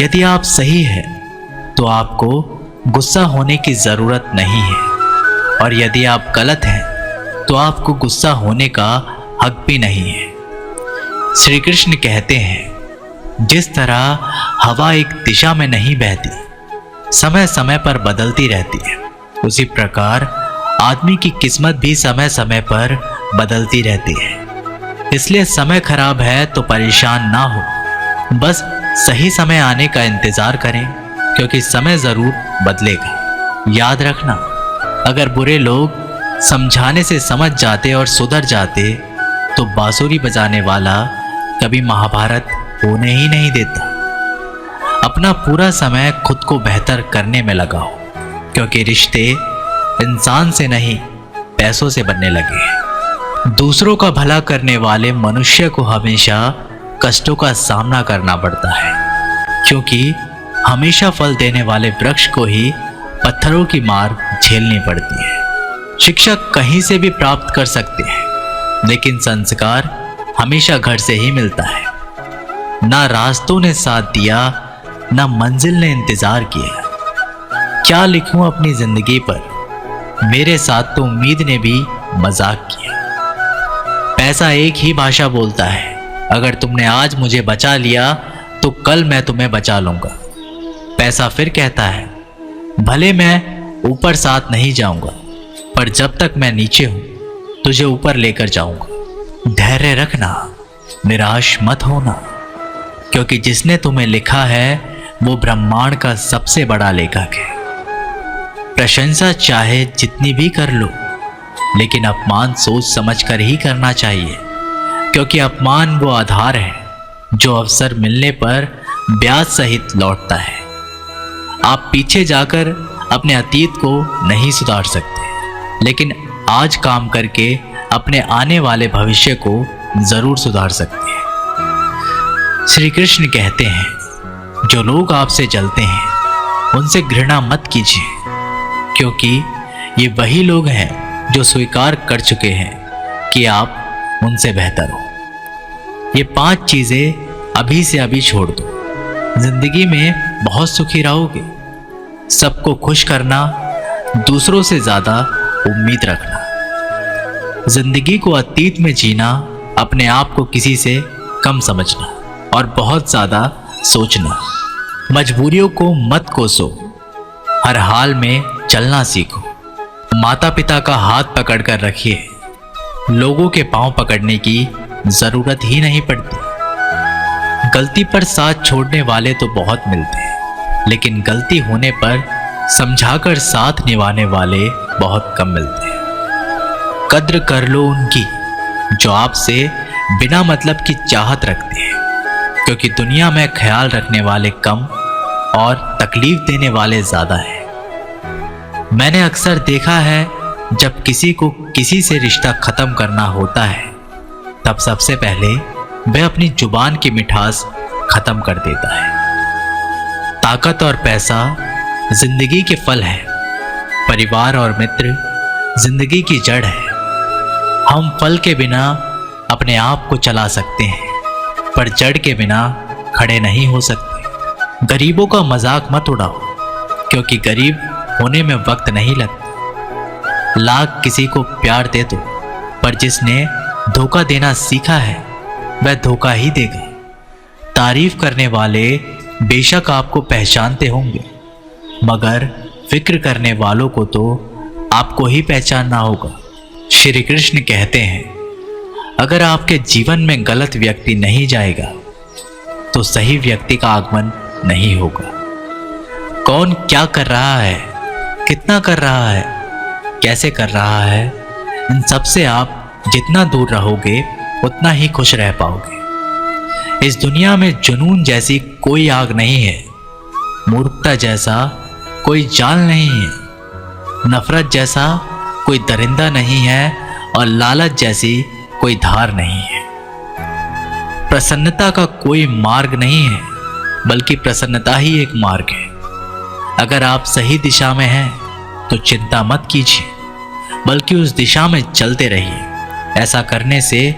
यदि आप सही हैं तो आपको गुस्सा होने की जरूरत नहीं है, और यदि आप गलत हैं तो आपको गुस्सा होने का हक भी नहीं है। श्री कृष्ण कहते हैं, जिस तरह हवा एक दिशा में नहीं बहती, समय समय पर बदलती रहती है, उसी प्रकार आदमी की किस्मत भी समय समय पर बदलती रहती है। इसलिए समय खराब है तो परेशान ना हो, बस सही समय आने का इंतजार करें, क्योंकि समय जरूर बदलेगा। याद रखना, अगर बुरे लोग समझाने से समझ जाते और सुधर जाते तो बांसुरी बजाने वाला कभी महाभारत होने ही नहीं देता। अपना पूरा समय खुद को बेहतर करने में लगाओ, क्योंकि रिश्ते इंसान से नहीं पैसों से बनने लगे हैं। दूसरों का भला करने वाले मनुष्य को हमेशा कष्टों का सामना करना पड़ता है, क्योंकि हमेशा फल देने वाले वृक्ष को ही पत्थरों की मार झेलनी पड़ती है। शिक्षा कहीं से भी प्राप्त कर सकते हैं, लेकिन संस्कार हमेशा घर से ही मिलता है। ना रास्तों ने साथ दिया, ना मंजिल ने इंतजार किया। क्या लिखूं अपनी जिंदगी पर, मेरे साथ तो उम्मीद ने भी मजाक किया। पैसा एक ही भाषा बोलता है, अगर तुमने आज मुझे बचा लिया तो कल मैं तुम्हें बचा लूंगा। पैसा फिर कहता है, भले मैं ऊपर साथ नहीं जाऊंगा, पर जब तक मैं नीचे हूं तुझे ऊपर लेकर जाऊंगा। धैर्य रखना, निराश मत होना, क्योंकि जिसने तुम्हें लिखा है वो ब्रह्मांड का सबसे बड़ा लेखक है। प्रशंसा चाहे जितनी भी कर लो, लेकिन अपमान सोच समझ कर ही करना चाहिए, क्योंकि अपमान वो आधार है जो अवसर मिलने पर ब्याज सहित लौटता है। आप पीछे जाकर अपने अतीत को नहीं सुधार सकते, लेकिन आज काम करके अपने आने वाले भविष्य को जरूर सुधार सकते हैं। श्री कृष्ण कहते हैं, जो लोग आपसे जलते हैं उनसे घृणा मत कीजिए, क्योंकि ये वही लोग हैं जो स्वीकार कर चुके हैं कि आप उनसे बेहतर हो। ये 5 चीजें अभी से अभी छोड़ दो, जिंदगी में बहुत सुखी रहोगे। सबको खुश करना, दूसरों से ज्यादा उम्मीद रखना, जिंदगी को अतीत में जीना, अपने आप को किसी से कम समझना और बहुत ज्यादा सोचना। मजबूरियों को मत कोसो, हर हाल में चलना सीखो। माता पिता का हाथ पकड़कर रखिए, लोगों के पांव पकड़ने की जरूरत ही नहीं पड़ती। गलती पर साथ छोड़ने वाले तो बहुत मिलते हैं, लेकिन गलती होने पर समझाकर साथ निभाने वाले बहुत कम मिलते हैं। कद्र कर लो उनकी जो आपसे बिना मतलब की चाहत रखते हैं, क्योंकि दुनिया में ख्याल रखने वाले कम और तकलीफ देने वाले ज्यादा हैं। मैंने अक्सर देखा है, जब किसी को किसी से रिश्ता खत्म करना होता है, तब सबसे पहले वह अपनी जुबान की मिठास खत्म कर देता है। ताकत और पैसा जिंदगी के फल है, परिवार और मित्र जिंदगी की जड़ है। हम फल के बिना अपने आप को चला सकते हैं, पर जड़ के बिना खड़े नहीं हो सकते। गरीबों का मजाक मत उड़ाओ, क्योंकि गरीब होने में वक्त नहीं लगता। लाख किसी को प्यार दे दो, पर जिसने धोखा देना सीखा है वह धोखा ही देगा। तारीफ करने वाले बेशक आपको पहचानते होंगे, मगर फिक्र करने वालों को तो आपको ही पहचानना होगा। श्री कृष्ण कहते हैं, अगर आपके जीवन में गलत व्यक्ति नहीं जाएगा तो सही व्यक्ति का आगमन नहीं होगा। कौन क्या कर रहा है, कितना कर रहा है, कैसे कर रहा है, इन सब से आप जितना दूर रहोगे उतना ही खुश रह पाओगे। इस दुनिया में जुनून जैसी कोई आग नहीं है, मूर्खता जैसा कोई जाल नहीं है, नफरत जैसा कोई दरिंदा नहीं है, और लालच जैसी कोई धार नहीं है। प्रसन्नता का कोई मार्ग नहीं है, बल्कि प्रसन्नता ही एक मार्ग है। अगर आप सही दिशा में हैं तो चिंता मत कीजिए, बल्कि उस दिशा में चलते रहिए। ऐसा करने से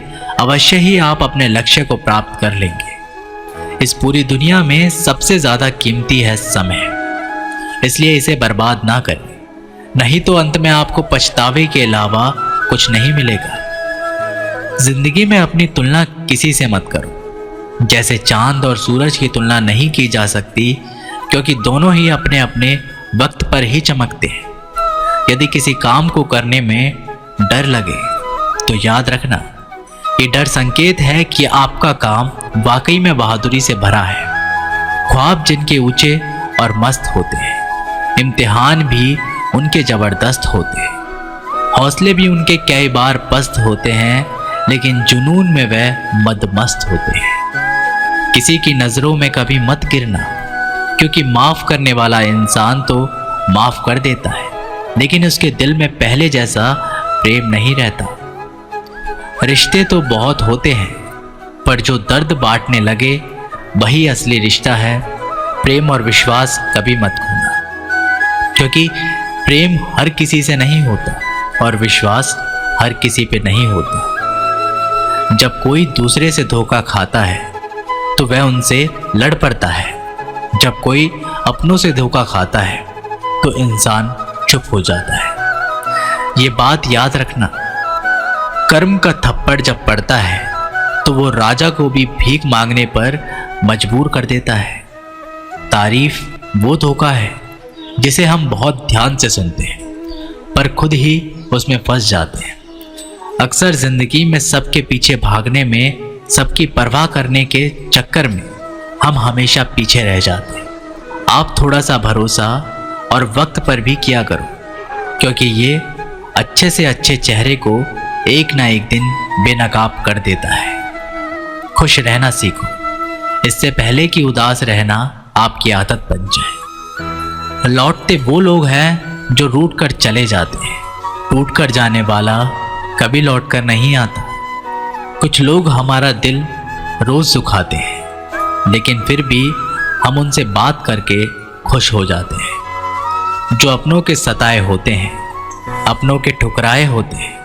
अवश्य ही आप अपने लक्ष्य को प्राप्त कर लेंगे। इस पूरी दुनिया में सबसे ज्यादा कीमती है समय, इसलिए इसे बर्बाद ना करें, नहीं तो अंत में आपको पछतावे के अलावा कुछ नहीं मिलेगा। जिंदगी में अपनी तुलना किसी से मत करो। जैसे चांद और सूरज की तुलना नहीं की जा सकती, क्योंकि दोनों ही अपने अपने वक्त पर ही चमकते हैं। यदि किसी काम को करने में डर लगे तो याद रखना, ये डर संकेत है कि आपका काम वाकई में बहादुरी से भरा है। ख्वाब जिनके ऊंचे और मस्त होते हैं, इम्तिहान भी उनके जबरदस्त होते हैं, हौसले भी उनके कई बार पस्त होते हैं, लेकिन जुनून में वह मदमस्त होते हैं। किसी की नजरों में कभी मत गिरना, क्योंकि माफ करने वाला इंसान तो माफ कर देता है, लेकिन उसके दिल में पहले जैसा प्रेम नहीं रहता। रिश्ते तो बहुत होते हैं, पर जो दर्द बांटने लगे वही असली रिश्ता है। प्रेम और विश्वास कभी मत खोना, क्योंकि प्रेम हर किसी से नहीं होता और विश्वास हर किसी पे नहीं होता। जब कोई दूसरे से धोखा खाता है तो वह उनसे लड़ पड़ता है, जब कोई अपनों से धोखा खाता है तो इंसान चुप हो जाता है। ये बात याद रखना, कर्म का थप्पड़ जब पड़ता है तो वो राजा को भी भीख मांगने पर मजबूर कर देता है। तारीफ वो धोखा है जिसे हम बहुत ध्यान से सुनते हैं, पर खुद ही उसमें फंस जाते हैं। अक्सर जिंदगी में सबके पीछे भागने में, सबकी परवाह करने के चक्कर में हम हमेशा पीछे रह जाते हैं। आप थोड़ा सा भरोसा और वक्त पर भी किया करो, क्योंकि ये अच्छे से अच्छे चेहरे को एक ना एक दिन बेनकाब कर देता है। खुश रहना सीखो, इससे पहले कि उदास रहना आपकी आदत बन जाए। लौटते वो लोग हैं जो रूठ कर चले जाते हैं, टूट कर जाने वाला कभी लौट कर नहीं आता। कुछ लोग हमारा दिल रोज दुखाते हैं, लेकिन फिर भी हम उनसे बात करके खुश हो जाते हैं। जो अपनों के सताए होते हैं, अपनों के ठुकराए होते हैं,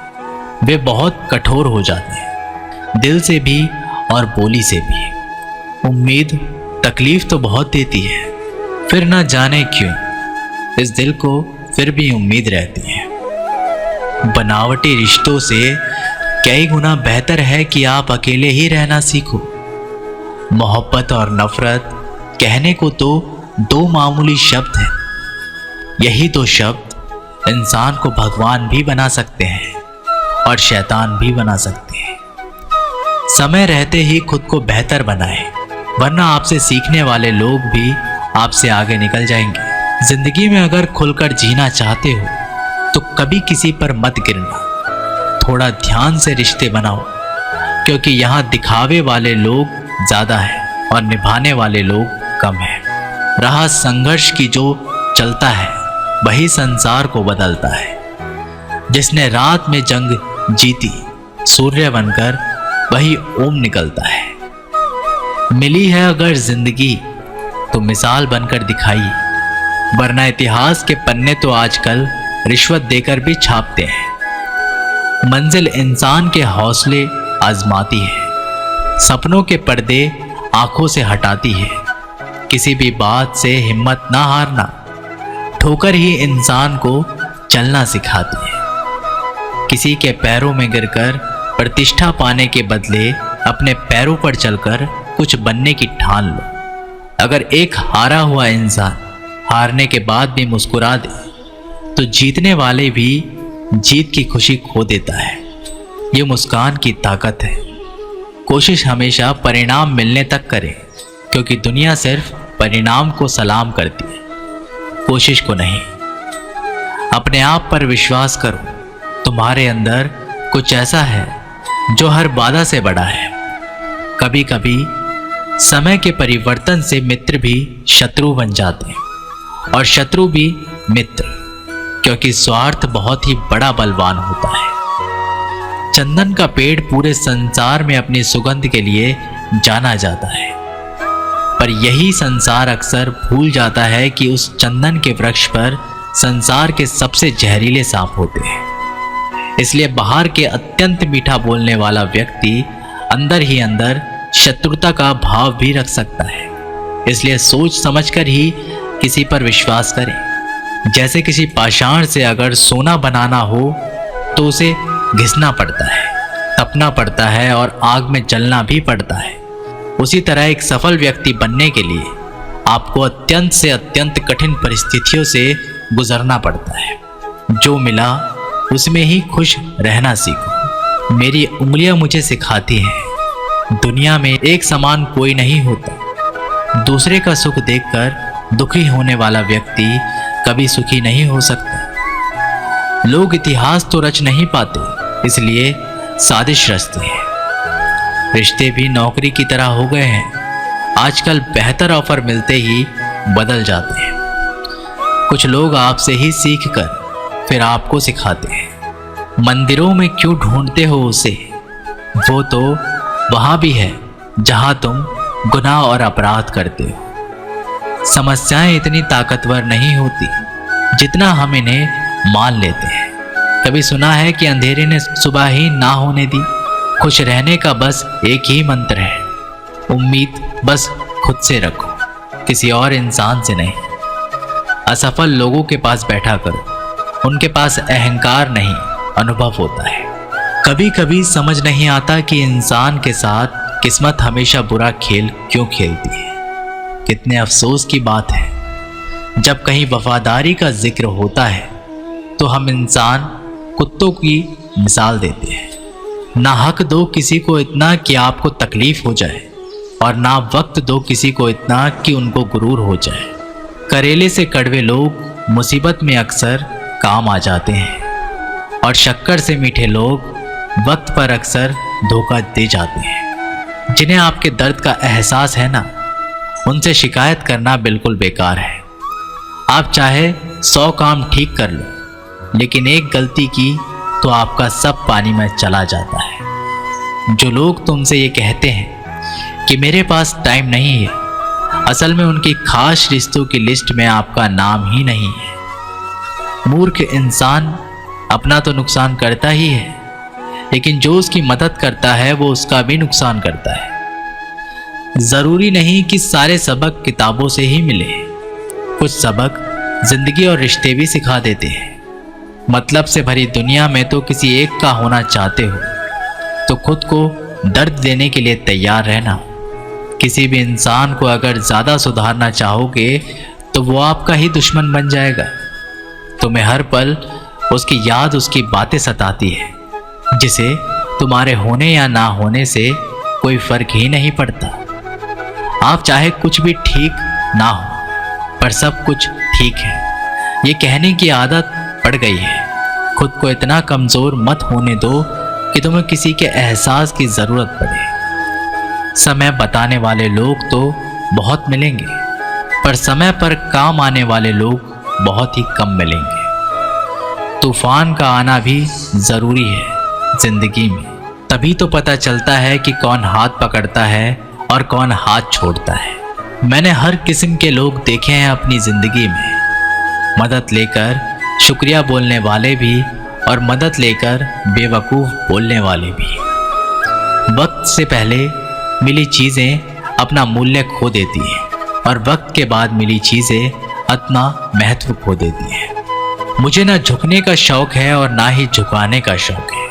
वे बहुत कठोर हो जाते हैं, दिल से भी और बोली से भी। उम्मीद तकलीफ तो बहुत देती है, फिर ना जाने क्यों इस दिल को फिर भी उम्मीद रहती है। बनावटी रिश्तों से कई गुना बेहतर है कि आप अकेले ही रहना सीखो। मोहब्बत और नफरत कहने को तो दो मामूली शब्द हैं, यही दो शब्द इंसान को भगवान भी बना सकते हैं और शैतान भी बना सकते हैं। समय रहते ही खुद को बेहतर बनाएं, वरना आपसे सीखने वाले लोग भी आपसे आगे निकल जाएंगे। जिंदगी में अगर खुलकर जीना चाहते हो तो कभी किसी पर मत गिरना, थोड़ा ध्यान से रिश्ते बनाओ, क्योंकि यहाँ दिखावे वाले लोग ज्यादा हैं और निभाने वाले लोग कम हैं। रहा संघर्ष की जो चलता है वही संसार को बदलता है। जिसने रात में जंग जीती सूर्य बनकर वही ओम निकलता है। मिली है अगर जिंदगी तो मिसाल बनकर दिखाइए, वरना इतिहास के पन्ने तो आजकल रिश्वत देकर भी छापते हैं। मंजिल इंसान के हौसले आजमाती है, सपनों के पर्दे आंखों से हटाती है। किसी भी बात से हिम्मत ना हारना, ठोकर ही इंसान को चलना सिखाती है। किसी के पैरों में गिरकर प्रतिष्ठा पाने के बदले अपने पैरों पर चलकर कुछ बनने की ठान लो। अगर एक हारा हुआ इंसान हारने के बाद भी मुस्कुरा दे तो जीतने वाले भी जीत की खुशी खो देता है। ये मुस्कान की ताकत है। कोशिश हमेशा परिणाम मिलने तक करें, क्योंकि दुनिया सिर्फ परिणाम को सलाम करती है, कोशिश को नहीं। अपने आप पर विश्वास करो, तुम्हारे अंदर कुछ ऐसा है जो हर बाधा से बड़ा है। कभी कभी समय के परिवर्तन से मित्र भी शत्रु बन जाते हैं और शत्रु भी मित्र, क्योंकि स्वार्थ बहुत ही बड़ा बलवान होता है। चंदन का पेड़ पूरे संसार में अपनी सुगंध के लिए जाना जाता है, पर यही संसार अक्सर भूल जाता है कि उस चंदन के वृक्ष पर संसार के सबसे जहरीले सांप होते हैं। इसलिए बाहर के अत्यंत मीठा बोलने वाला व्यक्ति अंदर ही अंदर शत्रुता का भाव भी रख सकता है। इसलिए सोच समझकर ही किसी पर विश्वास करें। जैसे किसी पाषाण से अगर सोना बनाना हो तो उसे घिसना पड़ता है, तपना पड़ता है और आग में जलना भी पड़ता है। उसी तरह एक सफल व्यक्ति बनने के लिए आपको अत्यंत से अत्यंत कठिन परिस्थितियों से गुजरना पड़ता है। जो मिला उसमें ही खुश रहना सीखो। मेरी उंगलियां मुझे सिखाती हैं, दुनिया में एक समान कोई नहीं होता। दूसरे का सुख देखकर दुखी होने वाला व्यक्ति कभी सुखी नहीं हो सकता। लोग इतिहास तो रच नहीं पाते, इसलिए साजिश रचते हैं। रिश्ते भी नौकरी की तरह हो गए हैं, आजकल बेहतर ऑफर मिलते ही बदल जाते हैं। कुछ लोग आपसे ही सीखकर फिर आपको सिखाते हैं। मंदिरों में क्यों ढूंढते हो उसे, वो तो वहां भी है जहां तुम गुनाह और अपराध करते हो। समस्याएं इतनी ताकतवर नहीं होती जितना हम इन्हें मान लेते हैं। कभी सुना है कि अंधेरे ने सुबह ही ना होने दी। खुश रहने का बस एक ही मंत्र है, उम्मीद बस खुद से रखो, किसी और इंसान से नहीं। असफल लोगों के पास बैठा करो, उनके पास अहंकार नहीं अनुभव होता है। कभी कभी समझ नहीं आता कि इंसान के साथ किस्मत हमेशा बुरा खेल क्यों खेलती है। कितने अफसोस की बात है, जब कहीं वफादारी का जिक्र होता है तो हम इंसान कुत्तों की मिसाल देते हैं। ना हक दो किसी को इतना कि आपको तकलीफ हो जाए, और ना वक्त दो किसी को इतना कि उनको गुरूर हो जाए। करेले से कड़वे लोग मुसीबत में अक्सर काम आ जाते हैं, और शक्कर से मीठे लोग वक्त पर अक्सर धोखा दे जाते हैं। जिन्हें आपके दर्द का एहसास है ना, उनसे शिकायत करना बिल्कुल बेकार है। आप चाहे 100 काम ठीक कर लो, लेकिन एक गलती की तो आपका सब पानी में चला जाता है। जो लोग तुमसे ये कहते हैं कि मेरे पास टाइम नहीं है, असल में उनकी खास रिश्तों की लिस्ट में आपका नाम ही नहीं है। मूर्ख इंसान अपना तो नुकसान करता ही है, लेकिन जो उसकी मदद करता है वो उसका भी नुकसान करता है। जरूरी नहीं कि सारे सबक किताबों से ही मिले, कुछ सबक जिंदगी और रिश्ते भी सिखा देते हैं। मतलब से भरी दुनिया में तो किसी एक का होना चाहते हो तो खुद को दर्द देने के लिए तैयार रहना। किसी भी इंसान को अगर ज़्यादा सुधारना चाहोगे तो वो आपका ही दुश्मन बन जाएगा। तुम्हें हर पल उसकी याद, उसकी बातें सताती है, जिसे तुम्हारे होने या ना होने से कोई फर्क ही नहीं पड़ता। आप चाहे कुछ भी ठीक ना हो, पर सब कुछ ठीक है, ये कहने की आदत पड़ गई है। खुद को इतना कमज़ोर मत होने दो कि तुम्हें किसी के एहसास की ज़रूरत पड़े। समय बताने वाले लोग तो बहुत मिलेंगे, पर समय पर काम आने वाले लोग बहुत ही कम मिलेंगे। तूफान का आना भी ज़रूरी है जिंदगी में, तभी तो पता चलता है कि कौन हाथ पकड़ता है और कौन हाथ छोड़ता है। मैंने हर किस्म के लोग देखे हैं अपनी ज़िंदगी में, मदद लेकर शुक्रिया बोलने वाले भी और मदद लेकर बेवकूफ़ बोलने वाले भी। वक्त से पहले मिली चीज़ें अपना मूल्य खो देती हैं, और वक्त के बाद मिली चीज़ें अपना महत्व खो देती हैं। मुझे ना झुकने का शौक़ है और ना ही झुकाने का शौक़ है।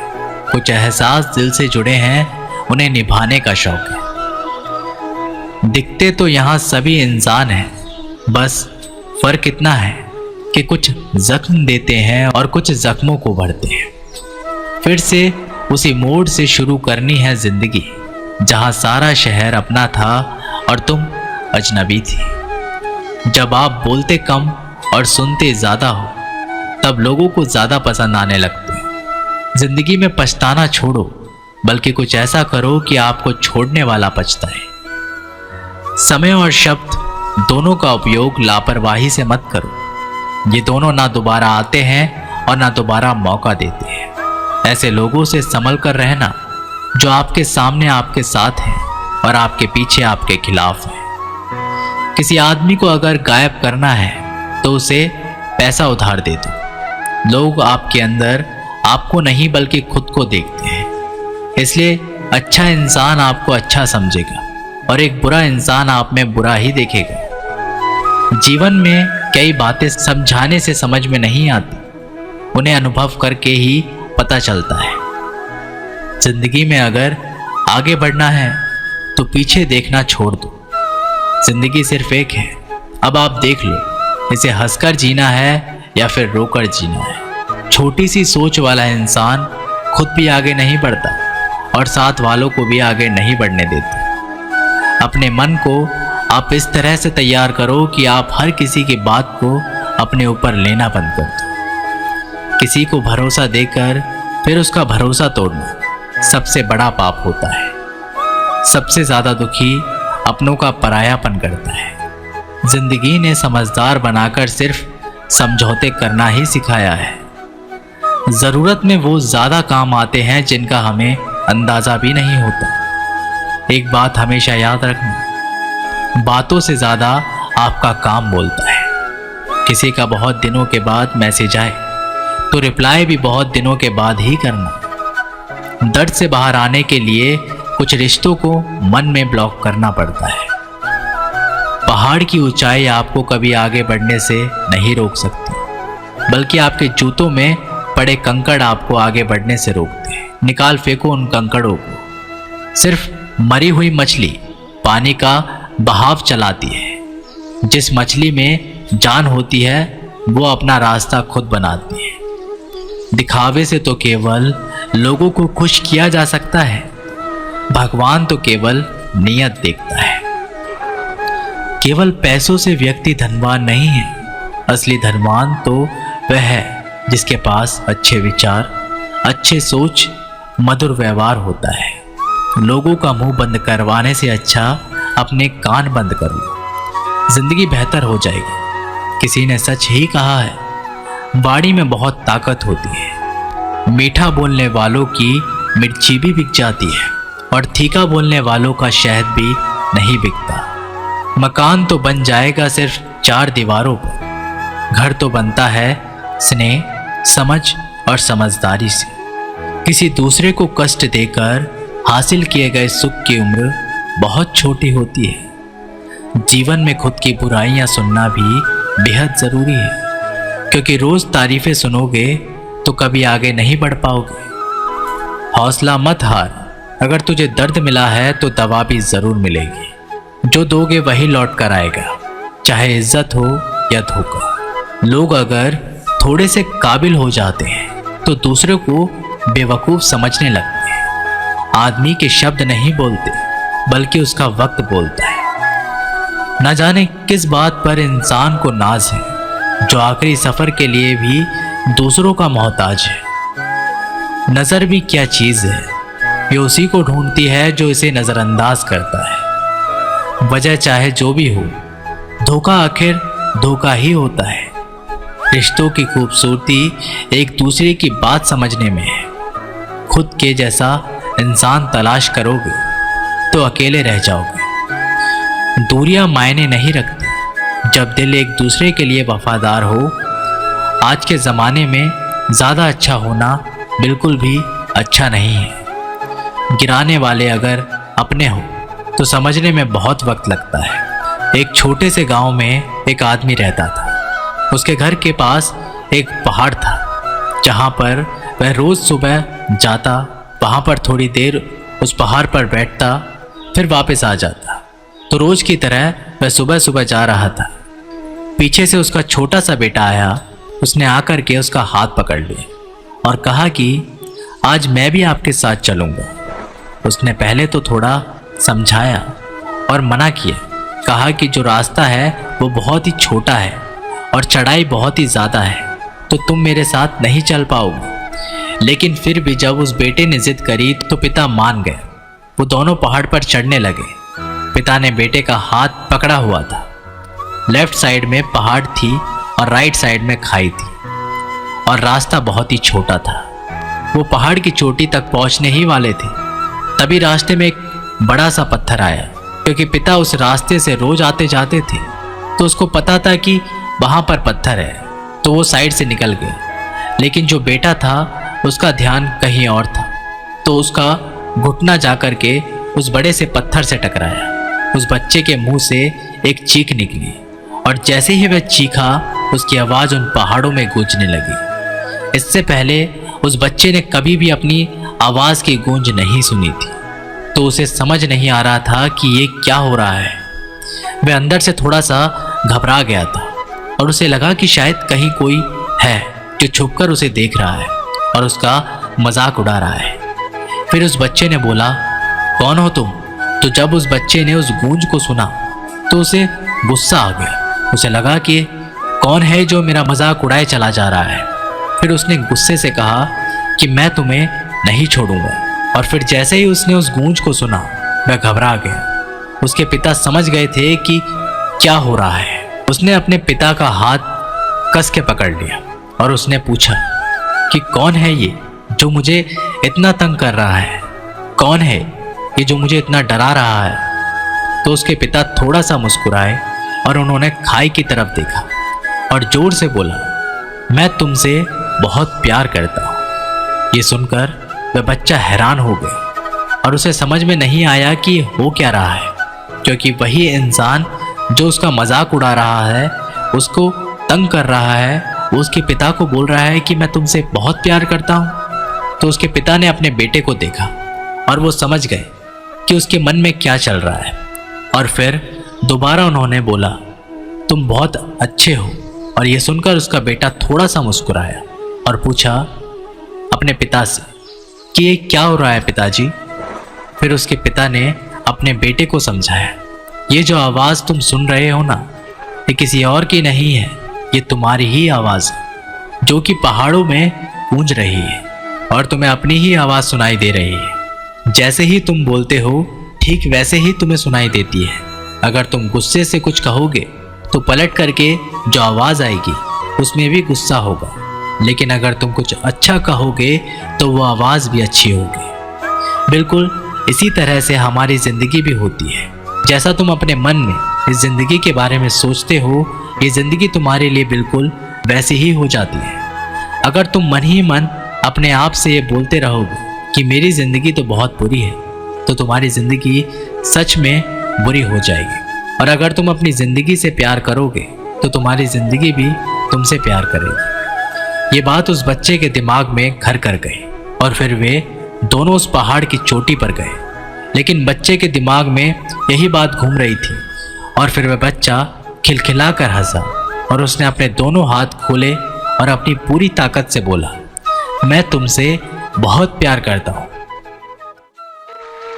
कुछ एहसास दिल से जुड़े हैं, उन्हें निभाने का शौक़ है। दिखते तो यहाँ सभी इंसान हैं, बस फ़र्क इतना है कि कुछ जख्म देते हैं और कुछ जख्मों को भरते हैं। फिर से उसी मोड़ से शुरू करनी है ज़िंदगी, जहाँ सारा शहर अपना था और तुम अजनबी थी। जब आप बोलते कम और सुनते ज़्यादा हो, तब लोगों को ज़्यादा पसंद आने लगते हो। ज़िंदगी में पछताना छोड़ो, बल्कि कुछ ऐसा करो कि आपको छोड़ने वाला पछताए। समय और शब्द दोनों का उपयोग लापरवाही से मत करो। ये दोनों ना दोबारा आते हैं और ना दोबारा मौका देते हैं। ऐसे लोगों से संभल कर रहना जो आपके सामने आपके साथ हैं और आपके पीछे आपके खिलाफ हैं। किसी आदमी को अगर गायब करना है तो उसे पैसा उधार दे दो। लोग आपके अंदर आपको नहीं बल्कि खुद को देखते हैं, इसलिए अच्छा इंसान आपको अच्छा समझेगा और एक बुरा इंसान आप में बुरा ही देखेगा। जीवन में कई बातें समझाने से समझ में नहीं आती, उन्हें अनुभव करके ही पता चलता है। जिंदगी में अगर आगे बढ़ना है तो पीछे देखना छोड़ दो। जिंदगी सिर्फ एक है, अब आप देख लो, इसे हंसकर जीना है या फिर रोकर जीना है। छोटी सी सोच वाला इंसान खुद भी आगे नहीं बढ़ता और साथ वालों को भी आगे नहीं बढ़ने देता। अपने मन को आप इस तरह से तैयार करो कि आप हर किसी की बात को अपने ऊपर लेना बंद कर दो। किसी को भरोसा देकर फिर उसका भरोसा तोड़ना सबसे बड़ा पाप होता है। सबसे ज्यादा दुखी अपनों का परायापन करता है। जिंदगी ने समझदार बनाकर सिर्फ समझौते करना ही सिखाया है। जरूरत में वो ज्यादा काम आते हैं जिनका हमें अंदाजा भी नहीं होता। एक बात हमेशा याद रखना, बातों से ज्यादा आपका काम बोलता है। किसी का बहुत दिनों के बाद मैसेज आए तो रिप्लाई भी बहुत दिनों के बाद ही करना। दर्द से बाहर आने के लिए कुछ रिश्तों को मन में ब्लॉक करना पड़ता है। पहाड़ की ऊंचाई आपको कभी आगे बढ़ने से नहीं रोक सकती, बल्कि आपके जूतों में पड़े कंकड़ आपको आगे बढ़ने से रोकते हैं। निकाल फेंको उन कंकड़ों को। सिर्फ मरी हुई मछली पानी का बहाव चलाती है। जिस मछली में जान होती है वो अपना रास्ता खुद बनाती है। दिखावे से तो केवल लोगों को खुश किया जा सकता है, भगवान तो केवल नियत देखता है। केवल पैसों से व्यक्ति धनवान नहीं है, असली धनवान तो वह है जिसके पास अच्छे विचार, अच्छे सोच, मधुर व्यवहार होता है। लोगों का मुंह बंद करवाने से अच्छा अपने कान बंद कर लो, जिंदगी बेहतर हो जाएगी। किसी ने सच ही कहा है, वाणी में बहुत ताकत होती है। मीठा बोलने वालों की मिर्ची भी बिक जाती है और तीखा बोलने वालों का शहद भी नहीं बिकता। मकान तो बन जाएगा सिर्फ 4 दीवारों पर, घर तो बनता है स्नेह, समझ और समझदारी से। किसी दूसरे को कष्ट देकर हासिल किए गए सुख की उम्र बहुत छोटी होती है। जीवन में खुद की बुराइयां सुनना भी बेहद जरूरी है, क्योंकि रोज तारीफें सुनोगे तो कभी आगे नहीं बढ़ पाओगे। हौसला मत हार, अगर तुझे दर्द मिला है तो दवा भी जरूर मिलेगी। जो दोगे वही लौट कर आएगा, चाहे इज्जत हो या धोखा। लोग अगर थोड़े से काबिल हो जाते हैं तो दूसरे को बेवकूफ समझने लगते हैं। आदमी के शब्द नहीं बोलते, बल्कि उसका वक्त बोलता है। न जाने किस बात पर इंसान को नाज है, जो आखिरी सफर के लिए भी दूसरों का मोहताज है। नजर भी क्या चीज है, ये उसी को ढूंढती है जो इसे नजरअंदाज करता है। वजह चाहे जो भी हो, धोखा आखिर धोखा ही होता है। रिश्तों की खूबसूरती एक दूसरे की बात समझने में है। खुद के जैसा इंसान तलाश करोगे तो अकेले रह जाओगे। दूरियां मायने नहीं रखती जब दिल एक दूसरे के लिए वफादार हो। आज के ज़माने में ज़्यादा अच्छा होना बिल्कुल भी अच्छा नहीं है। गिराने वाले अगर अपने हो तो समझने में बहुत वक्त लगता है। एक छोटे से गांव में एक आदमी रहता था। उसके घर के पास एक पहाड़ था, जहां पर वह रोज सुबह जाता, वहां पर थोड़ी देर उस पहाड़ पर बैठता, फिर वापस आ जाता। तो रोज की तरह वह सुबह सुबह जा रहा था। पीछे से उसका छोटा सा बेटा आया। उसने आकर के उसका हाथ पकड़ लिया और कहा कि आज मैं भी आपके साथ चलूंगा। उसने पहले तो थोड़ा समझाया और मना किया, कहा कि जो रास्ता है वो बहुत ही छोटा है और चढ़ाई बहुत ही ज़्यादा है, तो तुम मेरे साथ नहीं चल पाओगे। लेकिन फिर भी जब उस बेटे ने जिद करी तो पिता मान गए। वो दोनों पहाड़ पर चढ़ने लगे। पिता ने बेटे का हाथ पकड़ा हुआ था। लेफ्ट साइड में पहाड़ थी और राइट साइड में खाई थी और रास्ता बहुत ही छोटा था। वो पहाड़ की चोटी तक पहुंचने ही वाले थे, तभी रास्ते में एक बड़ा सा पत्थर आया। क्योंकि पिता उस रास्ते से रोज आते जाते थे तो उसको पता था कि वहां पर पत्थर है, तो वो साइड से निकल गए। लेकिन जो बेटा था उसका ध्यान कहीं और था, तो उसका घुटना जाकर के उस बड़े से पत्थर से टकराया। उस बच्चे के मुंह से एक चीख निकली और जैसे ही वह चीखा उसकी आवाज़ उन पहाड़ों में गूंजने लगी। इससे पहले उस बच्चे ने कभी भी अपनी आवाज़ की गूंज नहीं सुनी थी, तो उसे समझ नहीं आ रहा था कि ये क्या हो रहा है। वह अंदर से थोड़ा सा घबरा गया था और उसे लगा कि शायद कहीं कोई है जो छुपकर उसे देख रहा है और उसका मजाक उड़ा रहा है। फिर उस बच्चे ने बोला, कौन हो तुम? तो जब उस बच्चे ने उस गूंज को सुना तो उसे गुस्सा आ गया। उसे लगा कि कौन है जो मेरा मजाक उड़ाए चला जा रहा है। फिर उसने गुस्से से कहा कि मैं तुम्हें नहीं छोड़ूंगा। और फिर जैसे ही उसने उस गूंज को सुना वह घबरा गया। उसके पिता समझ गए थे कि क्या हो रहा है। उसने अपने पिता का हाथ कस के पकड़ लिया और उसने पूछा कि कौन है ये जो मुझे इतना तंग कर रहा है? कौन है ये जो मुझे इतना डरा रहा है? तो उसके पिता थोड़ा सा मुस्कुराए और उन्होंने खाई की तरफ देखा और जोर से बोला, मैं तुमसे बहुत प्यार करता हूँ। ये सुनकर वह बच्चा हैरान हो गया और उसे समझ में नहीं आया कि हो क्या रहा है, क्योंकि वही इंसान जो उसका मजाक उड़ा रहा है, उसको तंग कर रहा है, वो उसके पिता को बोल रहा है कि मैं तुमसे बहुत प्यार करता हूँ। तो उसके पिता ने अपने बेटे को देखा और वो समझ गए कि उसके मन में क्या चल रहा है। और फिर दोबारा उन्होंने बोला, तुम बहुत अच्छे हो। और ये सुनकर उसका बेटा थोड़ा सा मुस्कुराया और पूछा अपने पिता से कि ये क्या हो रहा है पिताजी? फिर उसके पिता ने अपने बेटे को समझाया, ये जो आवाज़ तुम सुन रहे हो ना, ये किसी और की नहीं है, ये तुम्हारी ही आवाज़ है जो कि पहाड़ों में गूंज रही है और तुम्हें अपनी ही आवाज़ सुनाई दे रही है। जैसे ही तुम बोलते हो ठीक वैसे ही तुम्हें सुनाई देती है। अगर तुम गुस्से से कुछ कहोगे तो पलट करके जो आवाज़ आएगी उसमें भी गुस्सा होगा, लेकिन अगर तुम कुछ अच्छा कहोगे तो वो आवाज़ भी अच्छी होगी। बिल्कुल इसी तरह से हमारी ज़िंदगी भी होती है। जैसा तुम अपने मन में इस ज़िंदगी के बारे में सोचते हो, ये ज़िंदगी तुम्हारे लिए बिल्कुल वैसे ही हो जाती है। अगर तुम मन ही मन अपने आप से ये बोलते रहोगे कि मेरी ज़िंदगी तो बहुत बुरी है, तो तुम्हारी ज़िंदगी सच में बुरी हो जाएगी। और अगर तुम अपनी ज़िंदगी से प्यार करोगे तो तुम्हारी ज़िंदगी भी तुमसे प्यार करेगी। ये बात उस बच्चे के दिमाग में घर कर गई और फिर वे दोनों उस पहाड़ की चोटी पर गए। लेकिन बच्चे के दिमाग में यही बात घूम रही थी और फिर वह बच्चा खिलखिला कर हंसा और उसने अपने दोनों हाथ खोले और अपनी पूरी ताकत से बोला, मैं तुमसे बहुत प्यार करता हूँ।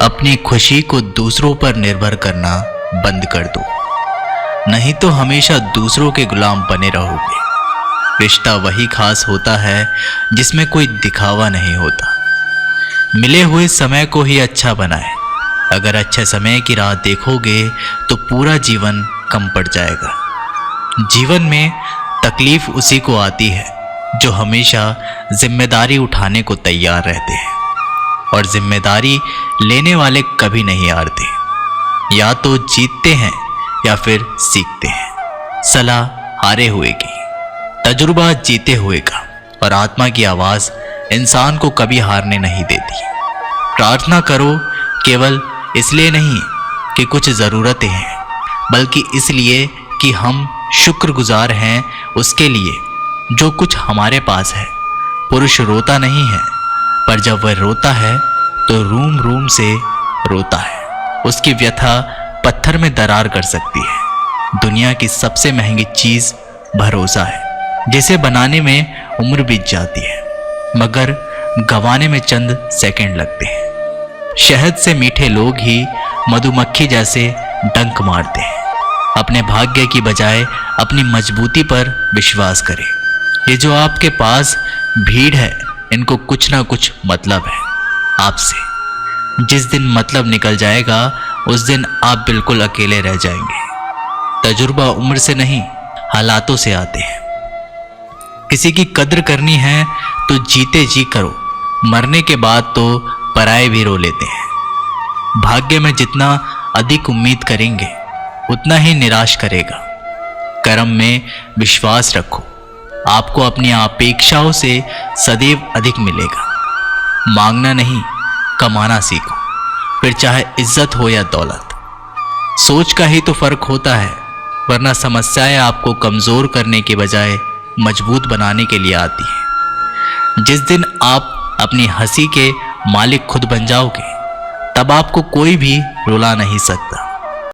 अपनी खुशी को दूसरों पर निर्भर करना बंद कर दो, नहीं तो हमेशा दूसरों के गुलाम बने रहोगे। रिश्ता वही खास होता है जिसमें कोई दिखावा नहीं होता। मिले हुए समय को ही अच्छा बनाए। अगर अच्छे समय की राह देखोगे तो पूरा जीवन कम पड़ जाएगा। जीवन में तकलीफ उसी को आती है जो हमेशा जिम्मेदारी उठाने को तैयार रहते हैं, और जिम्मेदारी लेने वाले कभी नहीं हारते। या तो जीतते हैं या फिर सीखते हैं। सलाह हारे हुए की, तजुर्बा जीते हुए का, और आत्मा की आवाज़ इंसान को कभी हारने नहीं देती। प्रार्थना करो केवल इसलिए नहीं कि कुछ ज़रूरतें हैं, बल्कि इसलिए कि हम शुक्रगुजार हैं उसके लिए जो कुछ हमारे पास है। पुरुष रोता नहीं है, पर जब वह रोता है तो रूम रूम से रोता है। उसकी व्यथा पत्थर में दरार कर सकती है। दुनिया की सबसे महंगी चीज़ भरोसा है, जिसे बनाने में उम्र बीत जाती है मगर गंवाने में चंद सेकंड लगते हैं। शहद से मीठे लोग ही मधुमक्खी जैसे डंक मारते हैं। अपने भाग्य की बजाय अपनी मजबूती पर विश्वास करें। ये जो आपके पास भीड़ है, इनको कुछ ना कुछ मतलब है आपसे। जिस दिन मतलब निकल जाएगा उस दिन आप बिल्कुल अकेले रह जाएंगे। तजुर्बा उम्र से नहीं, हालातों से आते हैं। किसी की कद्र करनी है तो जीते जी करो, मरने के बाद तो पराये भी रो लेते हैं। भाग्य में जितना अधिक उम्मीद करेंगे उतना ही निराश करेगा। कर्म में विश्वास रखो, आपको अपनी अपेक्षाओं से सदैव अधिक मिलेगा। मांगना नहीं, कमाना सीखो, फिर चाहे इज्जत हो या दौलत। सोच का ही तो फर्क होता है, वरना समस्याएं आपको कमजोर करने के बजाय मजबूत बनाने के लिए आती हैं। जिस दिन आप अपनी हंसी के मालिक खुद बन जाओगे, तब आपको कोई भी रुला नहीं सकता।